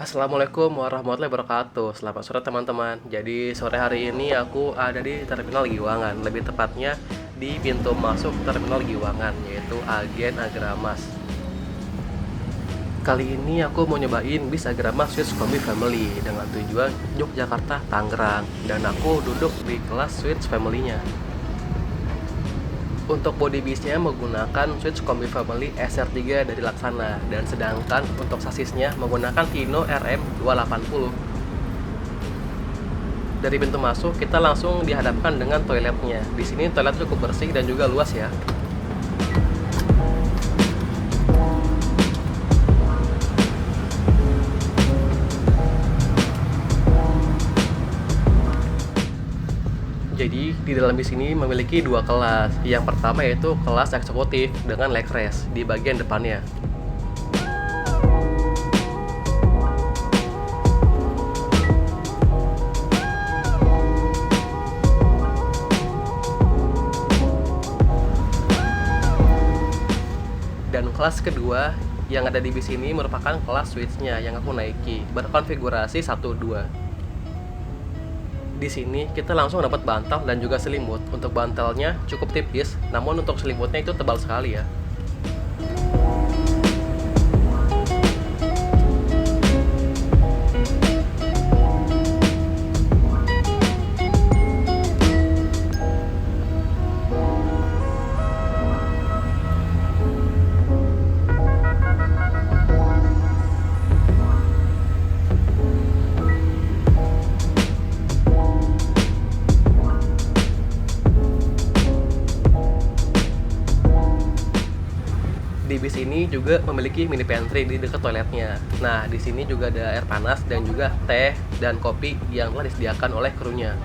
Assalamualaikum warahmatullahi wabarakatuh. Selamat sore teman-teman. Jadi sore hari ini aku ada di Terminal Giwangan, lebih tepatnya di pintu masuk Terminal Giwangan, yaitu Agen Agramas. Kali ini aku mau nyobain bis Agramas Suites Kombi Family dengan tujuan Yogyakarta, Tangerang, dan aku duduk di kelas Suites Family-nya. Untuk body bisnya menggunakan Suites Kombi Family SR3 dari Laksana, dan sedangkan untuk sasisnya menggunakan Hino RM280. Dari pintu masuk kita langsung dihadapkan dengan toiletnya. Di sini toilet cukup bersih dan juga luas ya. Jadi di dalam bis ini memiliki dua kelas. Yang pertama yaitu kelas eksekutif dengan leg rest di bagian depannya. Dan kelas kedua yang ada di bis ini merupakan kelas suites-nya yang aku naiki, berkonfigurasi 1-2. Di sini kita langsung dapat bantal dan juga selimut. Untuk bantalnya cukup tipis, namun untuk selimutnya itu tebal sekali ya. Di bis ini juga memiliki mini pantry di dekat toiletnya. Nah, di sini juga ada air panas dan juga teh dan kopi yang telah disediakan oleh krunya.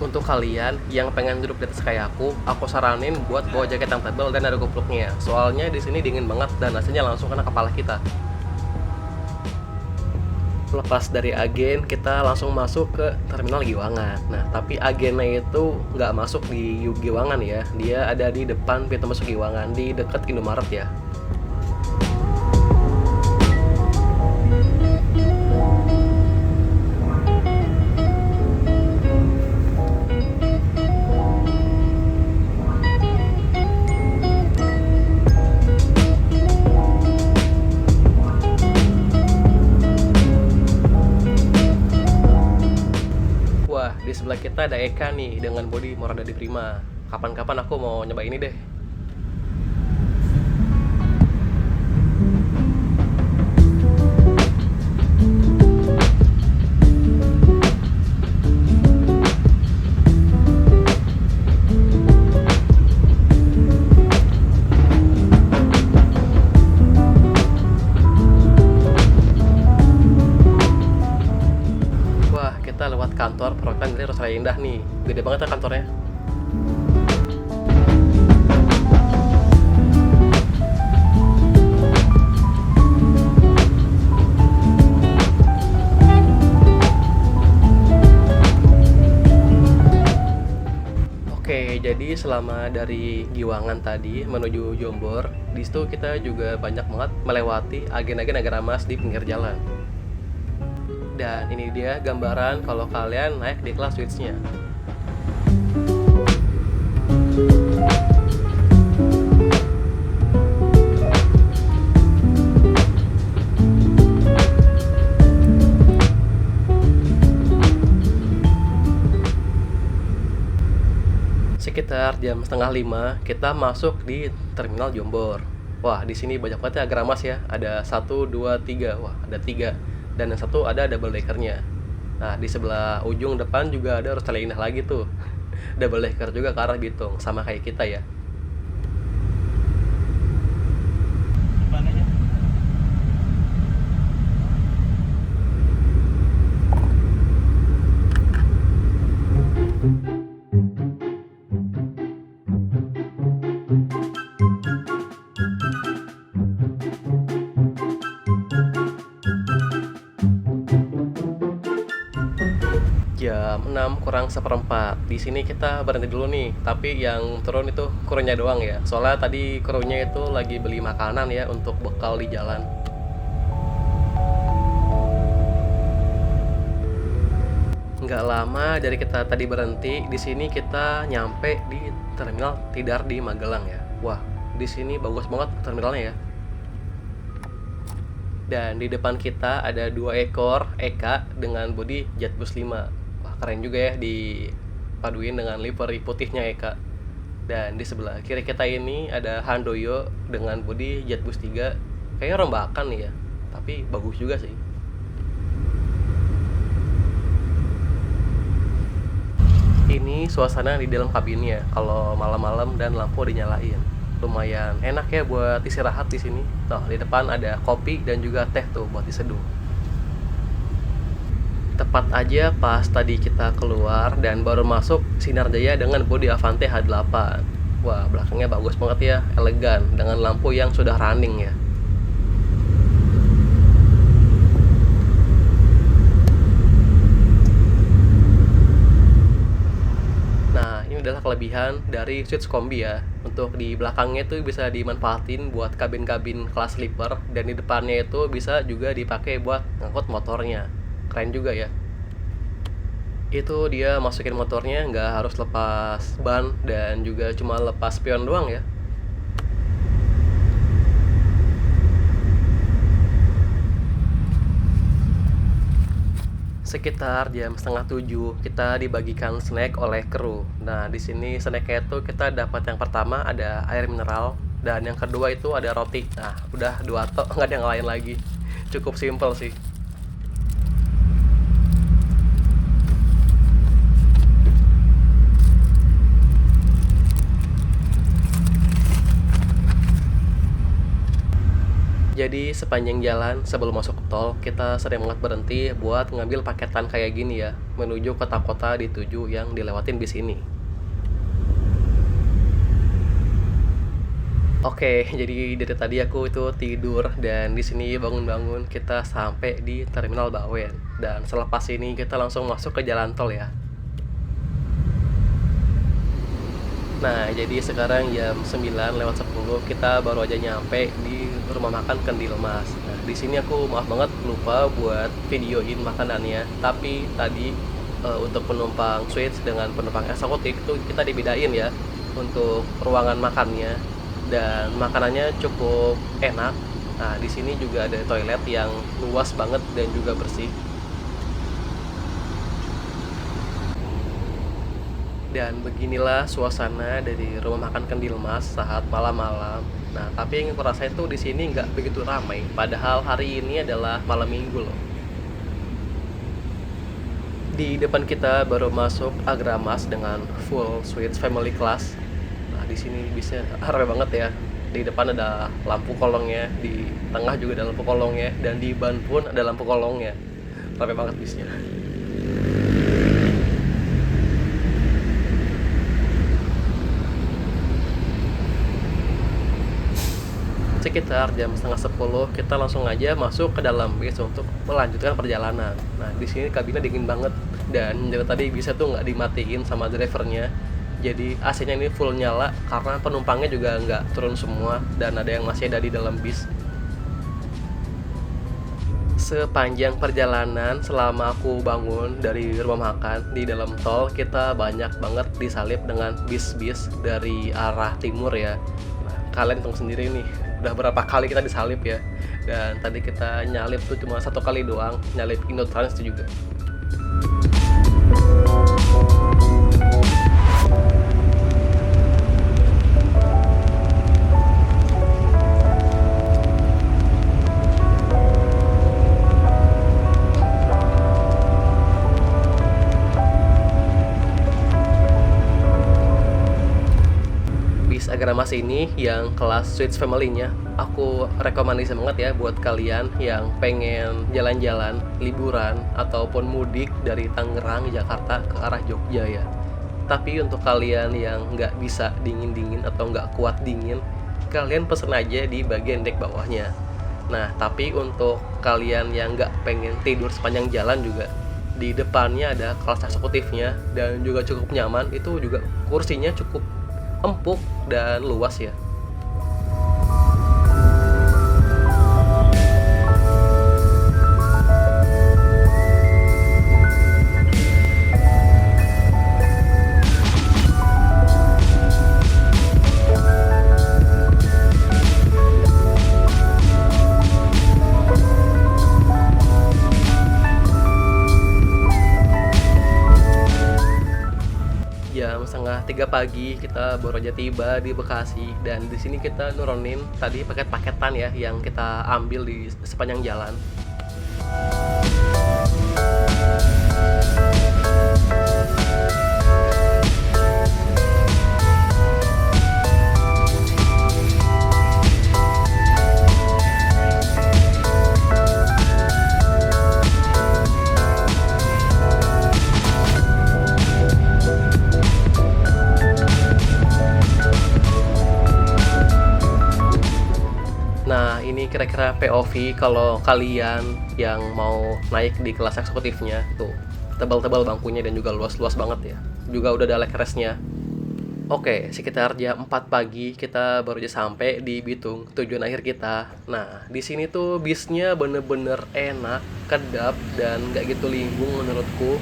Untuk kalian yang pengen duduk di atas kayak aku saranin buat bawa jaket yang tebal dan ada kupluknya. Soalnya di sini dingin banget dan AC-nya langsung kena kepala kita. Lepas dari agen kita langsung masuk ke Terminal Giwangan. Nah, tapi agennya itu nggak masuk di Giwangan ya, dia ada di depan pintu masuk Giwangan di dekat Indomaret ya. Wah, di sebelah kita ada Eka nih dengan bodi Morada di Prima. Kapan-kapan aku mau nyoba ini deh. Wah, kita lewat kantor perwakilan dari Rosraya Indah nih. Gede banget ya kantornya. Oke, jadi selama dari Giwangan tadi menuju Jombor, di situ kita juga banyak banget melewati agen-agen Agramas di pinggir jalan. Dan ini dia gambaran kalau kalian naik di kelas suites-nya. Sekitar jam setengah 5 kita masuk di Terminal Jombor. Wah, di sini banyak banget ya Agramas ya. Ada 1, 2, 3. Wah, ada 3. Dan yang satu ada double deckernya. Nah, di sebelah ujung depan juga ada Rosraya Indah lagi tuh. Double decker juga ke arah Bitung, sama kayak kita ya. Jam 6 kurang seperempat. Di sini kita berhenti dulu nih, tapi yang turun itu krunya doang ya. Soalnya tadi krunya itu lagi beli makanan ya untuk bekal di jalan. Nggak lama dari kita tadi berhenti, di sini kita nyampe di terminal Tidar di Magelang ya. Wah, di sini bagus banget terminalnya ya. Dan di depan kita ada 2 ekor Eka dengan bodi Jetbus 5. Wah, keren juga ya dipaduin dengan livery putihnya Eka. Dan di sebelah kiri kita ini ada Handoyo dengan bodi Jetbus 3. Kayaknya rombakan nih ya, tapi bagus juga sih. Ini suasana di dalam kabinnya kalau malam-malam dan lampu dinyalain. Lumayan enak ya buat istirahat di sini. Tuh, di depan ada kopi dan juga teh tuh buat diseduh. Tepat aja pas tadi kita keluar dan baru masuk Sinar Jaya dengan bodi Avante H8. Wah, belakangnya bagus banget ya, elegan dengan lampu yang sudah running ya. Ini adalah kelebihan dari Switch Kombi ya. Untuk di belakangnya itu bisa dimanfaatin buat kabin-kabin kelas sleeper, dan di depannya itu bisa juga dipakai buat ngangkut motornya. Keren juga ya. Itu dia masukin motornya nggak harus lepas ban dan juga cuma lepas spion doang ya. Sekitar jam setengah 7 kita dibagikan snack oleh kru. Nah, di sini snacknya itu kita dapat yang pertama ada air mineral dan yang kedua itu ada roti. Nah, udah 2 tok, nggak ada yang lain lagi. Cukup simple sih. Jadi sepanjang jalan sebelum masuk tol, kita sering banget berhenti buat ngambil paketan kayak gini ya, menuju kota-kota di tujuh yang dilewatin bis ini. Oke, jadi dari tadi aku itu tidur dan di sini bangun-bangun kita sampai di Terminal Bawen. Dan selepas ini kita langsung masuk ke jalan tol ya. Nah, jadi sekarang jam 9:10 kita baru aja nyampe di rumah makan Kendil Mas. Nah, di sini aku maaf banget lupa buat videoin makanannya. Tapi tadi untuk penumpang suite dengan penumpang eksekutif itu kita dibedain ya untuk ruangan makannya, dan makanannya cukup enak. Nah, di sini juga ada toilet yang luas banget dan juga bersih. Dan beginilah suasana dari rumah makan Kendil Mas saat malam-malam. Nah, tapi yang aku rasain tuh di sini nggak begitu ramai. Padahal hari ini adalah malam minggu loh. Di depan kita baru masuk Agramas dengan full suite family class. Nah, di sini bisa ramai banget ya. Di depan ada lampu kolongnya, di tengah juga ada lampu kolongnya, dan di ban pun ada lampu kolongnya. Ramai banget bisnya. Sekitar jam setengah 10 kita langsung aja masuk ke dalam bis untuk melanjutkan perjalanan. Nah, di sini kabinnya dingin banget dan dari tadi bisa tuh nggak dimatiin sama drivernya. Jadi AC-nya ini full nyala karena penumpangnya juga nggak turun semua dan ada yang masih ada di dalam bis. Sepanjang perjalanan selama aku bangun dari rumah makan di dalam tol, kita banyak banget disalip dengan bis-bis dari arah timur ya. Nah, kalian tunggu sendiri nih, udah berapa kali kita disalip ya. Dan tadi kita nyalip tuh cuma 1 kali doang, nyalip Indotrans itu juga. Bis Agramas ini yang kelas Suites Family-nya aku rekomendasi banget ya buat kalian yang pengen jalan-jalan, liburan, ataupun mudik dari Tangerang, Jakarta ke arah Jogja ya. Tapi untuk kalian yang nggak bisa dingin-dingin atau nggak kuat dingin, kalian pesen aja di bagian dek bawahnya. Nah, tapi untuk kalian yang nggak pengen tidur sepanjang jalan juga, Di depannya ada kelas eksekutifnya dan juga cukup nyaman. Itu juga kursinya cukup empuk dan luas ya. Jam setengah 3 pagi kita baru aja tiba di Bekasi, dan di sini kita nurunin tadi paket-paketan ya yang kita ambil di sepanjang jalan. Nah, ini kira-kira POV kalau kalian yang mau naik di kelas eksekutifnya. Tuh, tebal-tebal bangkunya dan juga luas-luas banget ya. Juga udah ada leg rest-nya. Oke, sekitar jam 4 pagi kita baru aja sampai di Bitung, tujuan akhir kita. Nah, di sini tuh bisnya bener-bener enak, kedap, dan nggak gitu limbung menurutku.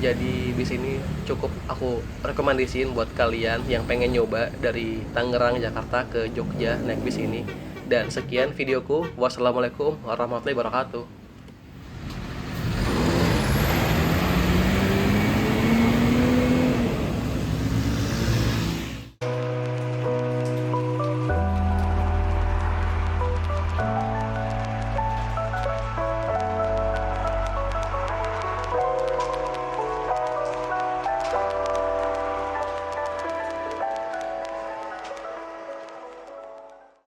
Jadi bis ini cukup aku rekomendasiin buat kalian yang pengen nyoba dari Tangerang, Jakarta ke Jogja naik bis ini. Dan sekian videoku. Wassalamualaikum warahmatullahi wabarakatuh.